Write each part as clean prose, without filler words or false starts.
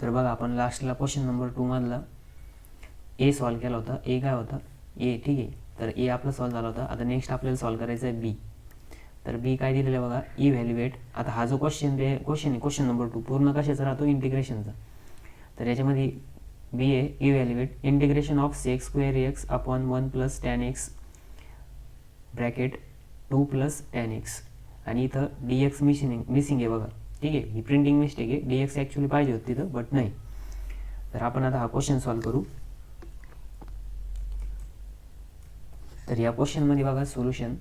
तर बघा आपण लास्टला क्वेश्चन नंबर 2 मधला ए सॉल्व केला होता. ए काय होता? ए. ठीक आहे, तर ए आपला सॉल्व झाला होता. आता नेक्स्ट आपल्याला सॉल्व करायचं आहे बी. तर बी काय दिलेलं आहे बघा, इव्हॅल्युएट. आता हा जो क्वेश्चन आहे क्वेश्चन नंबर 2 पूर्ण कशाचा राहतो? इंटिग्रेशनचा. तर याच्यामध्ये बी आहे evaluate integration of sec square x upon 1 plus tan x bracket 2 plus tan x. आणि इथं डी एक्स मिसिंग आहे बघा. ठीक आहे, ही प्रिंटिंग मिस्टेक आहे. डी एक्स ॲक्च्युली पाहिजे होती तिथं, बट नाही. तर आपण आता हा क्वेश्चन सॉल्व करू. तर या क्वेश्चनमध्ये बघा solution.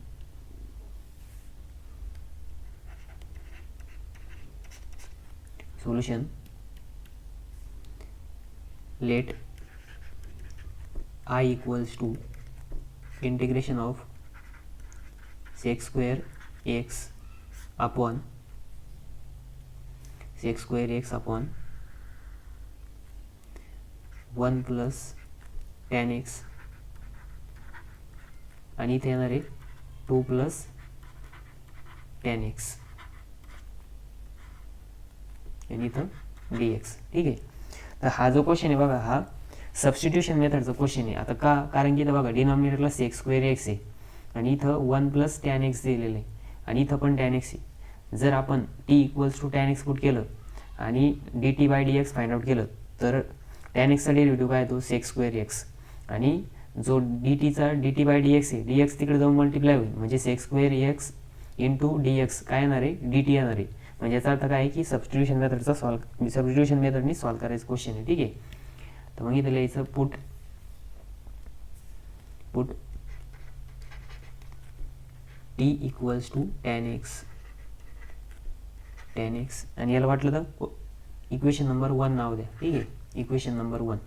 Let I equals to integration of sec square x upon 1 plus tan x आणि इथे येणार आहे 2 plus tan x आणि इथं dx. ठीक आहे, तर हा जो क्वेश्चन आहे बघा, हा सबस्टिट्यूशन मेथडचा क्वेश्चन आहे. आता का? कारण की इथं बघा डिनॉमिनेटरला सेक्स स्क्वेअर एक्स आहे आणि इथं 1 प्लस टॅन एक्स दिलेलं आहे आणि इथं पण टॅन एक्स आहे. जर आपण t equals to tan x put केलं आणि d T by D x find out केलं तर टॅन एक्सचा डेरिव्हेटिव्ह काय येतो? Sec square x. आणि जो डी टीचा d T by D x आहे, डी एक्स तिकडे जाऊन मल्टिप्लाय होईल म्हणजे sec square x into d x काय येणार आहे? डी टी येणार आहे. म्हणजे याचा अर्थ काय आहे की सबस्टिट्यूशन मेथडनी सॉल्व करायचं क्वेश्चन आहे. ठीक आहे, तर मग इथं लिहायचं put t equals to tan x आणि याला वाटलं तर इक्वेशन नंबर 1 नाव द्या. ठीक आहे, इक्वेशन नंबर 1.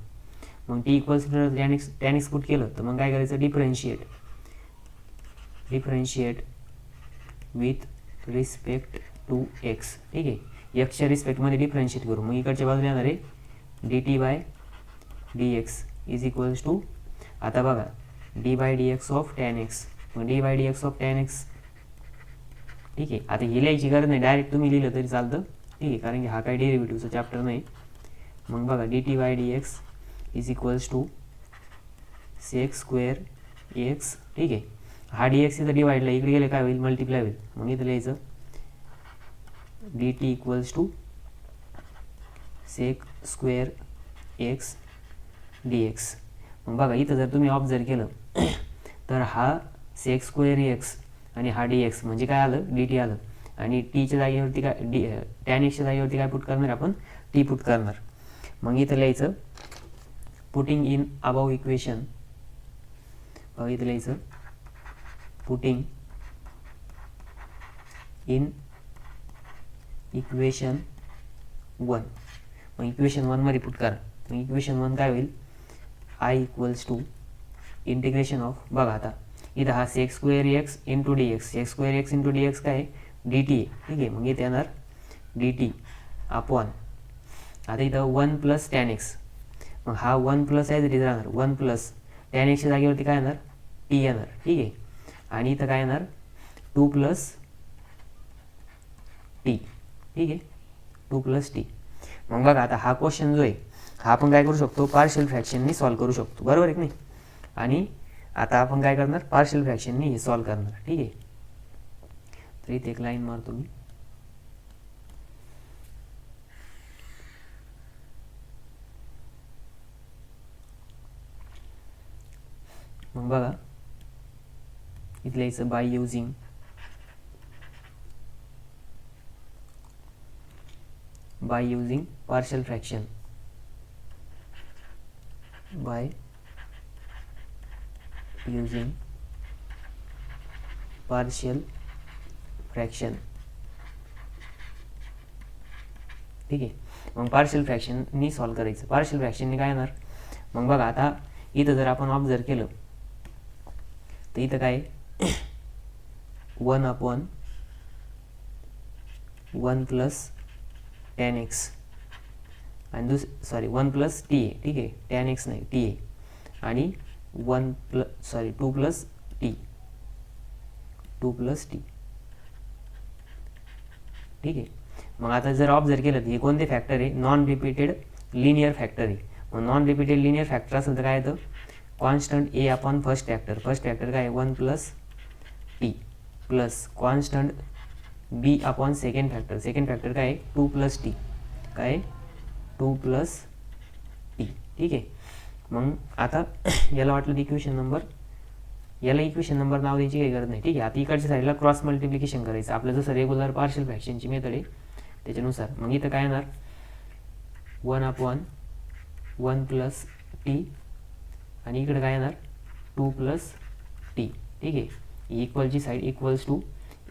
मग t equals to tan x put केलं तर मग काय करायचं? Differentiate with respect to x. ठीक आहे, एक्सच्या रिस्पेक्टमध्ये डिफरन्शिएट करू. मग इकडच्या बाजूला येणार आहे D T by D x is equals to, आता बघा D by D x of tan X. मग D by D x of tan X. ठीक आहे, आता हे लिहायची गरज नाही, डायरेक्ट तुम्ही लिहिलं तरी चालतं. ठीक आहे, कारण की हा काही डेरिव्हेटिव्हचा चॅप्टर नाही. मग बघा d T by D x is equals to sec square x. ठीक आहे, हा डी एक्स इथं डिवाइडला इकडे गेले काय होईल? मल्टिप्लाय होईल. मग इथं लिहायचं d t equals to sec square x d x. मग बघा इथं जर तुम्ही ऑब्झर्व केलं तर हा सेक्स स्क्वेअर एक्स आणि हा डी एक्स म्हणजे काय आलं? डी टी आलं. आणि टीच्या जागेवरती काय टॅन एक्सच्या जागेवरती काय पुट करणार? आपण टी पुट करणार. मग इथं लिहायचं पुटिंग इन अबाव इक्वेशन. इथं लिहायचं पुटिंग इन इक्वेशन 1. मग इक्वेशन 1 मध्ये पुट करा. मग इक्वेशन 1 काय होईल? I equals to integration of, बघा आता इथं हा sec square x into d x. Sec square x into d x काय आहे? डी टी आहे. ठीक आहे, मग इथे येणार डी टी अपॉन, आता इथं 1 प्लस टॅन एक्स. मग हा 1 प्लस आहे तरी राहणार 1 प्लस टॅन एक्सच्या जागेवरती काय येणार? टी येणार. ठीक आहे, आणि इथं काय येणार? 2 प्लस टी. ठीक आहे, 2 प्लस टी. मग बघा आता हा क्वेश्चन जो आहे हा आपण काय करू शकतो? पार्शियल फ्रॅक्शननी सॉल्व्ह करू शकतो, बरोबर आहे की नाही? आणि आता आपण काय करणार? पार्शियल फ्रॅक्शननी हे सॉल्व्ह करणार. ठीक आहे, तर इथे एक लाईन मारतो मी. मग बघा इथलं यायचं by using partial fraction. By using partial fraction. ठीक आहे, मग पार्शियल फ्रॅक्शननी सॉल्व्ह करायचं. पार्शियल फ्रॅक्शननी काय येणार? मग बघा आता इथं जर आपण ऑब्झर्व केलं तर इथं काय 1 अपॉन 1 प्लस टॅन एक्स आणि 1 प्लस टी आहे. ठीक आहे, टॅन एक्स नाही टी आहे. आणि 2 प्लस टी. ठीक आहे, मग आता जर ऑब्झर्व केलं तर हे कोणते फॅक्टर आहे? नॉन रिपीटेड लिनियर फॅक्टर आहे. मग नॉन रिपीटेड लिनियर फॅक्टर असेल तर काय येतं, constant A upon first factor. First factor काय आहे 1 plus T plus constant B upon second factor. Second factor काय आहे 2 प्लस टी, काय आहे 2 प्लस टी. ठीक आहे. मग आता याला वाटलं इक्वेशन नंबर, याला इक्वेशन नंबर नाव द्यायची काही गरज नाही. ठीक आहे. आता इकडच्या साईडला क्रॉस मल्टिप्लिकेशन करायचं आपलं, जसं रेग्युलर पार्शियल फ्रॅक्शनची मेथड आहे त्याच्यानुसार. मग इथं काय येणार 1 अपॉन 1 प्लस टी आणि इकडे काय येणार 2 प्लस टी. ठीक आहे. इक्वलची side equals to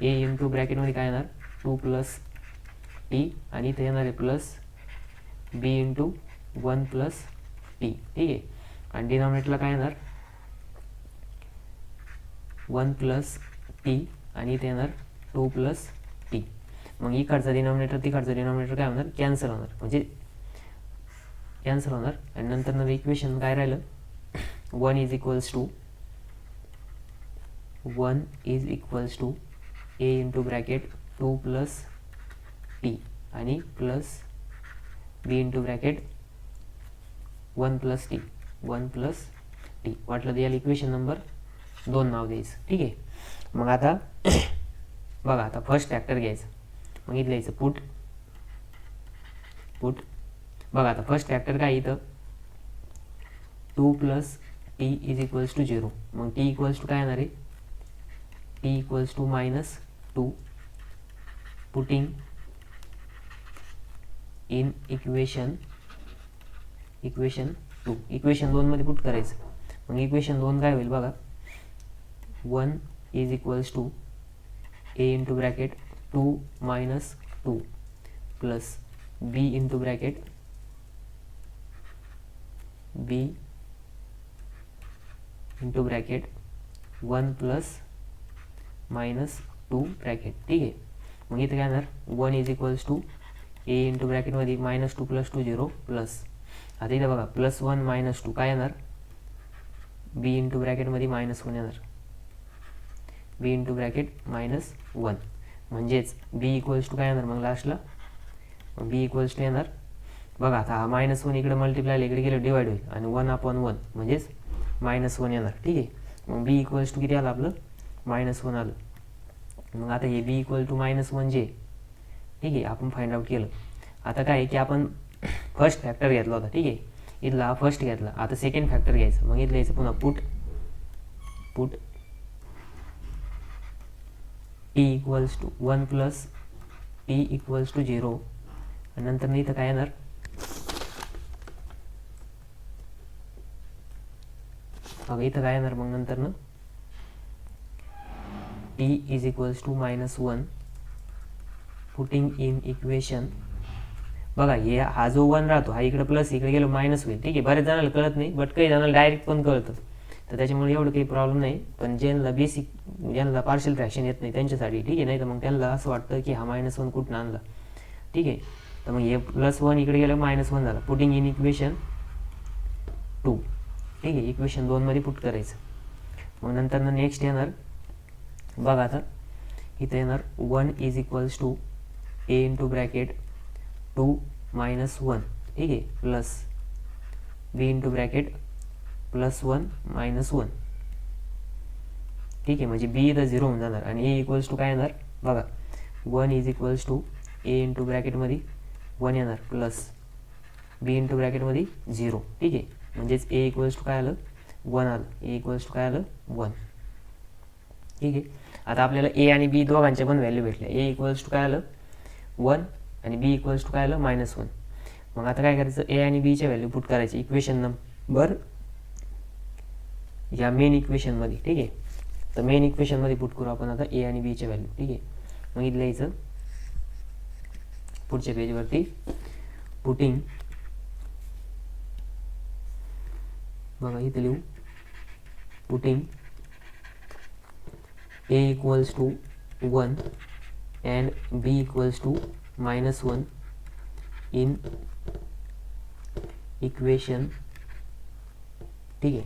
A into ब्रॅकेटमध्ये काय येणार 2 प्लस टी आणि इथे येणार आहे प्लस बी इंटू 1 प्लस टी. ठीक आहे. आणि डिनॉमिनेटरला काय येणार 1 प्लस टी आणि इथे येणार 2 प्लस टी. मग इकडचा डिनॉमिनेटर तिकडचा डिनॉमिनेटर काय होणार कॅन्सल होणार, म्हणजे कॅन्सल होणार. आणि नंतर इक्वेशन काय राहिलं 1 is equals to A into bracket 2 plus T आणि प्लस बी इंटू ब्रॅकेट 1 प्लस टी वाटलं तर याला इक्वेशन नंबर 2 नाव द्यायचं. ठीक आहे. मग आता बघा, आता फर्स्ट फॅक्टर घ्यायचं, मग इथं लिहायचं पुट. बघा आता फर्स्ट फॅक्टर काय इथं 2 plus t is equals to 0. मग टी इक्वल्स टू काय येणार आहे t equals to -2 putting in equation 2. Equation 2 मध्ये पुट करायचं. मग इक्वेशन 2 काय होईल बघा 1 is equals to A into bracket 2 minus 2 plus B into bracket B into bracket 1 plus -2 bracket. ठीक आहे. मग इथे काय येणार 1 is equals to A into ब्रॅकेटमध्ये -2 प्लस 2 0 प्लस, आता इथं बघा +1 -2 काय येणार बी इंटू ब्रॅकेटमध्ये -1 येणार, बी इंटू ब्रॅकेट -1 म्हणजेच बी इक्वल्स टू काय येणार मग लास्टला बी इक्वल्स टू येणार बघा. आता हा -1 इकडे मल्टिप्लाय इकडे गेलं डिवाइड होईल आणि 1/1 म्हणजेच -1 येणार. ठीक आहे. मग बी इक्वल्स टू किती आलं आपलं -1 आलं. मग आता हे बी इक्वल टू -1 जे ठीक आहे आपण फाइंड आउट केलं. आता काय आहे की आपण फर्स्ट फॅक्टर घेतला होता. ठीक आहे. इथला फर्स्ट घेतला, आता सेकंड फॅक्टर घ्यायचं. मग इथलं यायचं पुन्हा put t equals to 1 plus t equals to 0 आणि नंतर इथं काय येणार बघा इथं काय येणार मग नंतर t is equals to -1 putting in equation. बघा हे हा जो 1 राहतो हा इकडे प्लस इकडे गेलो मायनस होईल. ठीक आहे. बरेच जणांना कळत नाही, बट काही जणांना डायरेक्ट पण कळतं, तर त्याच्यामुळे एवढं काही प्रॉब्लेम नाही. पण ज्यांना बेसिक ज्यांना पार्शियल फ्रॅक्शन येत नाही त्यांच्यासाठी ठीक आहे. नाही तर मग त्यांना असं वाटतं की हा -1 कुठून आणला. ठीक आहे. तर मग हे +1 इकडे गेलं -1 झालं, पुटिंग इन इक्वेशन 2. ठीक आहे. इक्वेशन 2 मध्ये पुट करायचं. मग नंतर नेक्स्ट येणार बघा आता इथं येणार 1 is equals to A into bracket 2 -1 ठीक आहे प्लस बी इंटू ब्रॅकेट +1 -1. ठीक आहे. म्हणजे बी इथं 0 होऊन जाणार आणि ए इक्वल्स टू काय येणार बघा 1 is equals to A into ब्रॅकेटमध्ये 1 येणार प्लस बी इंटू ब्रॅकेटमध्ये 0. ठीक आहे. म्हणजेच ए इक्वल्स टू काय आलं 1 आलं. ए इक्वल्स टू काय आलं 1. ठीक आहे. आता आपल्याला ए आणि बी दोघांच्या पण व्हॅल्यू भेटल्या. ए इक्वल्स टू काय आलं 1 आणि बी इक्वल्स टू काय आलं -1. मग आता काय करायचं ए आणि बीच्या व्हॅल्यू पुट करायची इक्वेशन नंबर या मेन इक्वेशनमध्ये. ठीक आहे. तर मेन इक्वेशनमध्ये पुट करू आपण आता ए आणि बीच्या व्हॅल्यू. ठीक आहे. मग इथलं यायचं पुढच्या पेजवरती पुटिंग बघा इथे लिहू putting a equals to 1 and b equals to -1 in equation. ठीक आहे.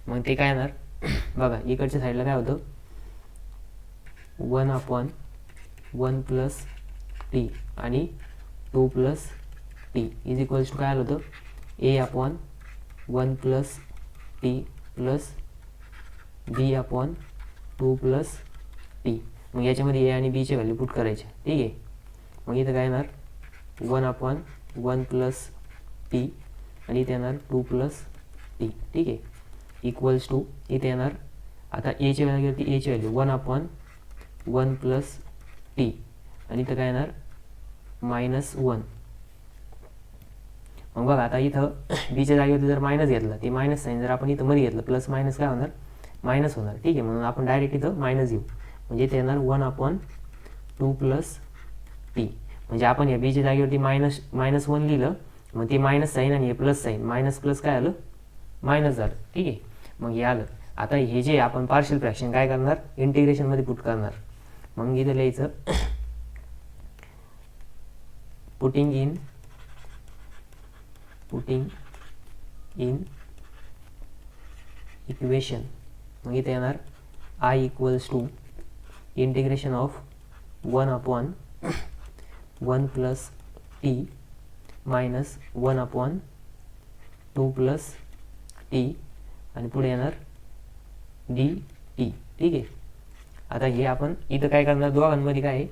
मग ते काय येणार बघा इकडच्या साईडला काय होतं 1/1 प्लस टी आणि 2 plus t is equals to काय आलं होतं a upon 1 plus T plus b upon 2 plus t. मग याच्यामध्ये ए आणि बीचे व्हॅल्यू पुट करायचे. ठीक आहे. मग इथं काय येणार 1 अपॉन 1 प्लस टी आणि इथे येणार 2 प्लस टी. ठीक आहे. इक्वल्स टू इथे येणार आता एची व्हॅल्यू घेतली एची व्हॅल्यू 1 अपॉन 1 प्लस टी आणि इथं काय येणार -1. मग बघा आता इथं बीच्या जागेवरती जर मायनस घेतला ते मायनस साईन जर आपण इथं मध्ये घेतलं प्लस मायनस काय होणार मायनस होणार. ठीक आहे. म्हणून आपण डायरेक्ट इथं मायनस घेऊ म्हणजे इथे येणार 1 अपॉन 2 प्लस टी. म्हणजे आपण या बीच्या जागेवरती -1 लिहिलं मग ते मायनस साईन आणि हे प्लस साईन मायनस प्लस काय आलं मायनस झालं. ठीक आहे. मग हे आलं. आता हे जे आपण पार्शियल फ्रॅक्शन काय करणार इंटिग्रेशनमध्ये पुट करणार. मग इथं लिहायचं पुटिंग इन इक्वेशन. मग इथे येणार I equals to integration of 1 upon 1 plus t minus 1 upon 2 plus T आणि पुढे येणार डी टी. ठीक आहे. आता हे आपण इथं काय करणार दोघांमध्ये काय आहे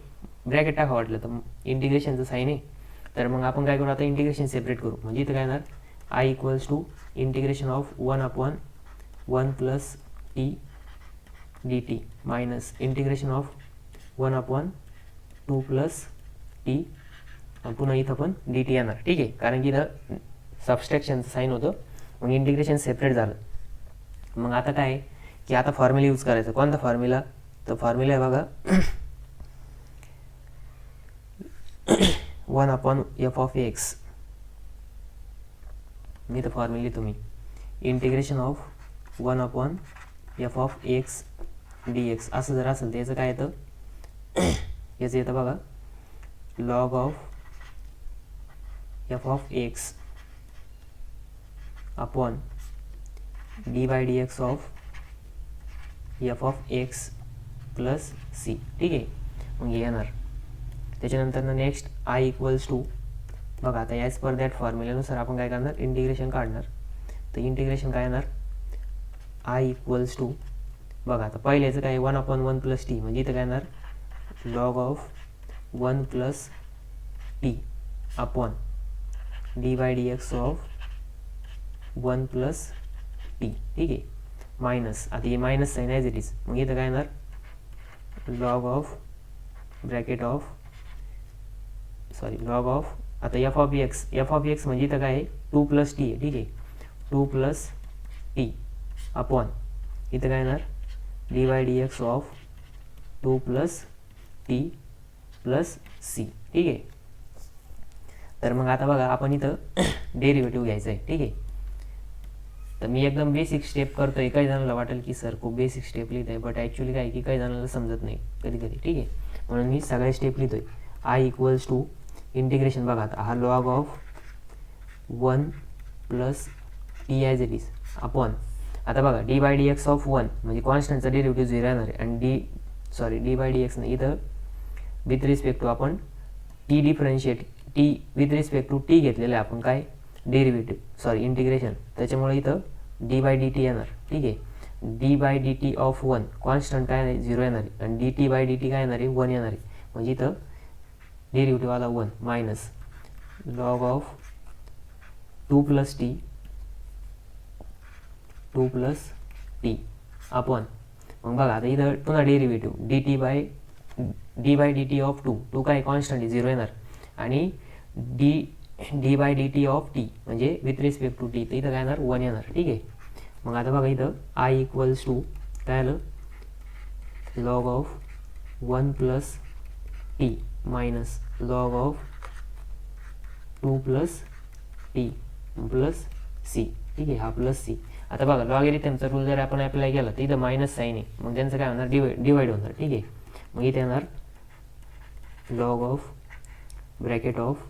ब्रॅकेट टाका वाटलं तर इंटिग्रेशनचं साईन आहे तर मग आपण काय करू आता इंटिग्रेशन सेपरेट करू. म्हणजे इथं काय येणार I equals to integration of 1 upon 1 plus t d t minus integration of 1 upon 2 plus t पुन्हा इथं पण डी टी येणार. ठीक आहे. कारण की इथं सबस्ट्रॅक्शनचं साईन होतं मग इंटिग्रेशन सेपरेट झालं. मग आता काय आहे की आता फॉर्म्युला यूज करायचं. कोणता फॉर्म्युला तर फॉर्म्युला आहे बघा 1 अपॉन एफ ऑफ एक्स. मी तर फॉर्म्युला तुम्ही integration of 1 upon f of x d x असं जर असेल तर याचं काय येतं याचं येतं बघा log of f of x upon d by D x of f of x plus C. ठीक आहे. मग हे येणार. त्याच्यानंतर नेक्स्ट आय इक्वल्स टू बघा आता ॲज पर दॅट फॉर्म्युल्यानुसार आपण काय करणार इंटिग्रेशन काढणार. तर इंटिग्रेशन काय येणार आय इक्वल्स टू बघा आता पहिल्याचं काय 1 अपॉन 1 प्लस टी म्हणजे इथं काय येणार log of 1 plus T upon d by D x of 1 plus T. ठीक आहे. मायनस आता हे minus sign as it is मग इथं काय येणार log of bracket of log of आता एफ ऑफ एक्स म्हणजे इथं काय आहे 2 प्लस टी आहे. ठीक आहे. 2 प्लस टी अपॉन इथं काय येणार d by D x of 2 plus T plus C. ठीक आहे. तर मग आता बघा आपण इथं डेरिव्हेटिव्ह घ्यायचं आहे. ठीक आहे. तर मी एकदम बेसिक स्टेप करतोय. काही जणांना वाटेल की सर खूप बेसिक स्टेप लिहित आहे बट ॲक्च्युली काय की काही जणांना समजत नाही कधी कधी. ठीक आहे. म्हणून मी सगळे स्टेप लिहितोय. आय इक्वल्स टू इंटिग्रेशन बघा आता हा log of 1 plus t as it is upon आता बघा D by D x of 1 म्हणजे कॉन्स्टंटचा डेरिव्हेटिव्ह 0 येणार आहे आणि डी बाय डी एक्स नाही इथं विथ रिस्पेक्ट टू आपण t differentiate t with respect to t घेतलेलं आहे आपण काय डेरिव्हेटिव्ह इंटिग्रेशन त्याच्यामुळे इथं डी बाय डी टी येणार. ठीक आहे. D by d t of 1 constant काय नाही 0 येणार आहे आणि d T by d t काय येणार आहे 1 येणार आहे म्हणजे इथं डेरिव्हेटिव्ह आला 1 minus log of 2 plus T upon मग बघा आता इथं पुन्हा derivative d by d t of 2 काय कॉन्स्टंट आहे 0 येणार आणि d by d t of t म्हणजे विथ रिस्पेक्ट टू टी तर इथं काय येणार 1 येणार. ठीक आहे. मग आता बघा इथं आय इक्वल्स टू काय आलं log of 1 plus t minus log of 2 plus T plus C. ठीक आहे. हा प्लस सी. आता बघा लॉगॅरिथमचा रूल जर आपण अप्लाय केला तर इथं मायनस साईन आहे मग त्यांचं काय होणार डिवाइड होणार. ठीक आहे. मग इथे येणार log of bracket of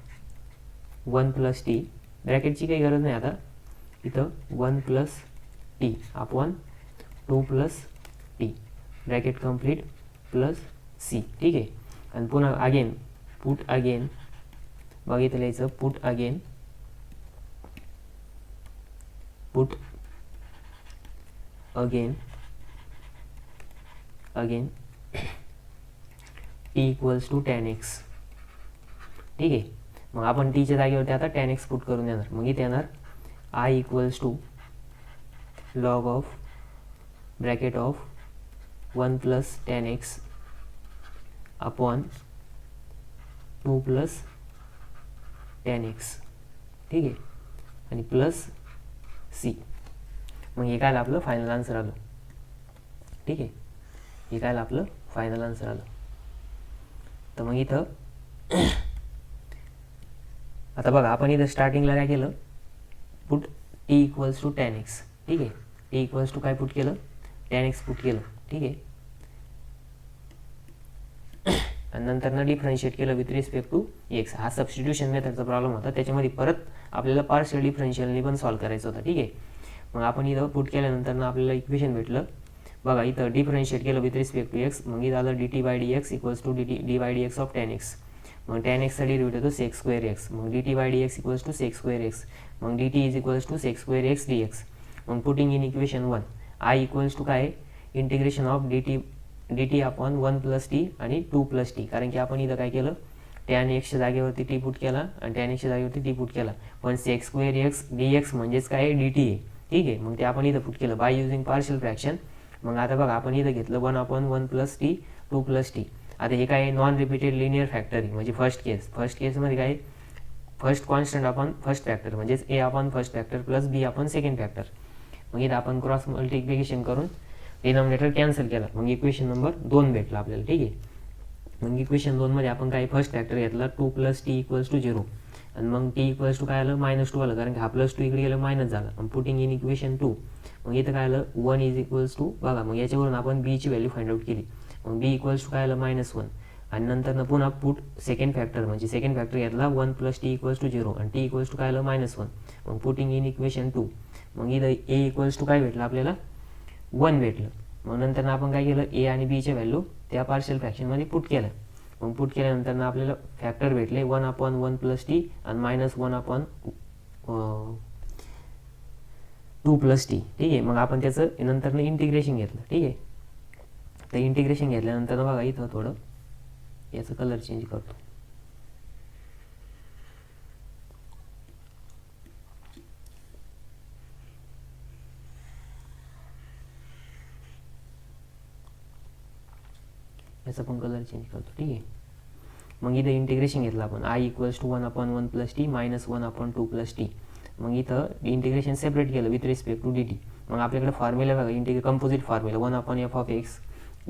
1 plus T ब्रॅकेटची काही गरज नाही आता इथं 1 plus T upon 2 plus T bracket complete plus C. ठीक आहे. आणि पुन्हा पुट अगेन बघा इथं लिहायचं put again T equals to tan x. ठीक आहे. मग आपण टीच्या जागेवरती आता tan x पुट करून देणार. मग इथे येणार I equals to log of bracket of 1 plus tan x upon 2 plus tan x. ठीक आहे. आणि प्लस सी. मग हे काय आपलं फायनल आन्सर आलं. ठीक आहे. हे काय आपलं फायनल आन्सर आलं. तर मग इथं आता बघा आपण इथं स्टार्टिंगला काय केलं, put t equals to tan x. ठीक आहे. टी इक्वल्स टू काय पुट केलं, tan x पुट केलं. ठीक आहे. आणि नंतर डिफरन्शिएट केलं विथ रिस्पेक्ट टू एक्स. हा सबस्टिट्यूशन मेथडचा प्रॉब्लेम होता, त्याच्यामध्ये परत आपल्याला पार्शियल डिफरन्शियलने पण सॉल्व्ह करायचं होतं. ठीक आहे. मग आपण इथं पुट केल्यानंतर आपल्याला इक्वेशन भेटलं. बघा इथं डिफरन्शिएट केलं विथ रिस्पेक्ट टू एक्स. मग इथं आलं dt by dx equals to D by dx of tan x. मग tan xचा डेरिव्हेटिव्ह होतो sec स्क्वेअर x. मग dt by dx equals to sec square x. मग dt is equals to sec square x dx. मग putting in equation 1 I equals to काय integration of dt upon 1 plus T आणि 2 plus T. कारण की आपण इथं काय केलं, tan xच्या जागेवरती टी पुट केला आणि tan xच्या जागेवरती टी पुट केला. पण sec स्क्वेअर x dx म्हणजेच काय dt आहे. ठीक आहे. मग ते आपण इथं पुट केलं बाय युझिंग पार्शियल फ्रॅक्शन. मग आता बघा आपण इथं घेतलं 1 upon 1 plus T 2 plus T. आता हे काय नॉन रिपीटेड लिनियर फॅक्टर आहे, म्हणजे फर्स्ट केसमध्ये काय first constant upon first factor म्हणजेच ए upon first factor plus b upon second factor. मग इथं आपण क्रॉस मल्टिप्लिकेशन करून डिनॉमिनेटर कॅन्सल केला. मग इक्वेशन नंबर 2 भेटला आपल्याला. ठीक आहे. मग इक्वेशन 2 मध्ये आपण काय फर्स्ट फॅक्टर घेतला 2 प्लस टी इक्वल्स टू 0 आणि मग टी इक्वल्स टू काय आलं -2 आलं, कारण की हा +2 इकडे गेलं मायनस झाला. मग पुटिंग इन इक्वेशन 2 मग इथं काय आलं 1 इज इक्वल्स टू बघा. मग याच्यावरून आपण बी ची व्हॅल्यू फाइंड आउट केली. मग बी इक्वल्स टू काय आलं -1 आणि नंतर पुन्हा पुट सेकंड फॅक्टर म्हणजे सेकंड फॅक्टर घेतला 1 प्लस टी इक्वल्स टू 0 आणि टी इक्वल्स टू काय आलं -1. मग पुटिंग इन इक्वेशन 2 मग इथं ए इक्वल्स टू काय भेटलं आपल्याला 1 भेटलं. मग नंतर आपण काय केलं ए आणि बीच्या व्हॅल्यू त्या पार्शियल फ्रॅक्शनमध्ये पुट केलं. मग पुट केल्यानंतर आपल्याला फॅक्टर भेटले 1 अपॉन 1 प्लस टी आणि -1 अपॉन 2 प्लस टी. ठीक आहे. मग आपण त्याचं नंतर इंटिग्रेशन घेतलं. ठीक आहे. तर इंटिग्रेशन घेतल्यानंतर बघा इथं थोडं याचं कलर चेंज करतो. याचा पण कलर चेंज करतो. ठीक आहे. मग इथं इंटिग्रेशन घेतलं आपण I equals to 1 upon 1 plus t -1 upon 2 plus t. मग इथं इंटिग्रेशन सेपरेट केलं विथ रिस्पेक्ट टू dt. मग आपल्याकडे फॉर्म्युला बघा composite formula 1 upon f of x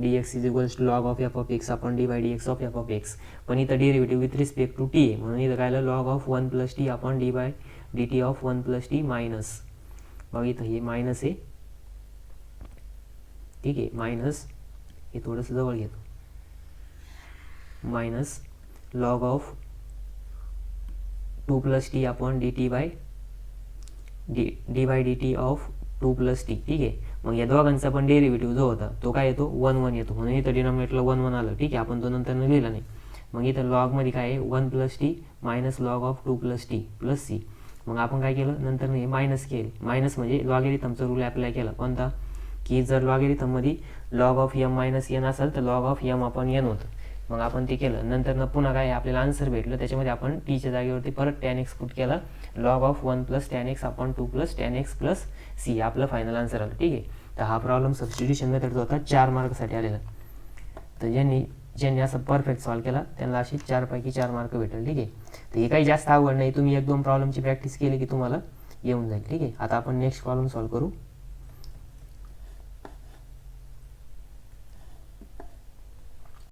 dx is equals to log of f of x upon d by dx of f of x. पण इथं derivative with respect to t आहे म्हणून इथं काय log of 1 plus T upon d by dt of 1 plus t minus. बघा इथं हे minus आहे. ठीक आहे. मायनस हे थोडंसं जवळ घेतो. Minus log of 2 plus T upon d by dt of 2 plus T. ठीक आहे. मग या दोघांचा पण डेरिव्हेटिव्ह जो होता तो काय येतो 1 1 येतो म्हणून इथं डिनॉमिनेटरला 1 1 आलं. ठीक आहे. आपण तो नंतर लिहिला नाही. मग इथं लॉगमध्ये काय आहे 1 plus t minus log of 2 plus T plus c. मग आपण काय केलं नंतर हे मायनस केले. मायनस म्हणजे लॉगॅरिथमचा रूल अप्लाय केला. कोणता की जर लॉगॅरिथममध्ये log of m minus n असेल तर log of m upon n होतं. मग आपण ते केलं. नंतर पुन्हा काय आपल्याला आन्सर भेटलं. त्याच्यामध्ये आपण टीच्या जागेवरती परत tan x पुट केला. Log of 1 plus tan x upon 2 plus tan x plus c आपलं फायनल आन्सर आलं. ठीक आहे. तर हा प्रॉब्लेम सबस्टिट्यूशन मेथडचा होता 4 मार्कसाठी आलेला. तर ज्यांनी असं परफेक्ट सॉल्व्ह केला त्यांना अशी 4 पैकी 4 मार्क भेटेल. ठीक आहे. तर हे काही जास्त अवघड नाही. तुम्ही 1-2 प्रॉब्लेमची प्रॅक्टिस केली की तुम्हाला येऊन जाईल. ठीक आहे. आता आपण नेक्स्ट प्रॉब्लेम सॉल्व्ह करू.